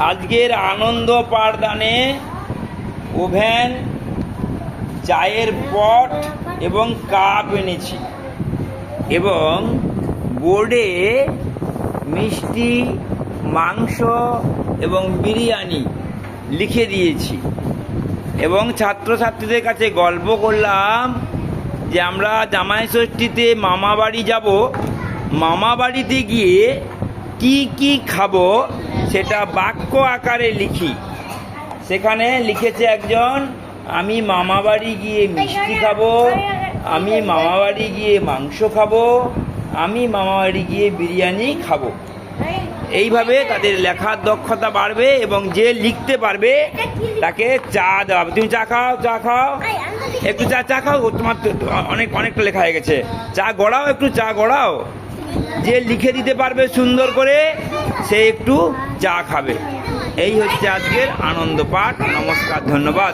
আজকের আনন্দ পাঠদানে ওভেন, চায়ের পট এবং কাপ এনেছি এবং বোর্ডে মিষ্টি, মাংস এবং বিরিয়ানি লিখে দিয়েছি এবং ছাত্রছাত্রীদের কাছে গল্প করলাম যে আমরা জামাই ষষ্ঠীতে মামা বাড়ি যাব, মামা বাড়িতে গিয়ে কি কি খাবো সেটা বাক্য আকারে লিখি। সেখানে লিখেছে একজন, আমি মামা বাড়ি গিয়ে মিষ্টি খাবো, আমি মামা বাড়ি গিয়ে মাংস খাবো, আমি মামা বাড়ি গিয়ে বিরিয়ানি খাবো। এইভাবে তাদের লেখার দক্ষতা বাড়বে এবং যে লিখতে পারবে তাকে চা দেওয়া হবে। তুমি চা খাও, চা খাও, একটু চা খাও, তোমার অনেকটা লেখা হয়ে গেছে, চা গড়াও, একটু চা গড়াও। যে লিখে দিতে পারবে সুন্দর করে সে একটু চা খাবে। এই হচ্ছে আজকের আনন্দ পাঠ। নমস্কার, ধন্যবাদ।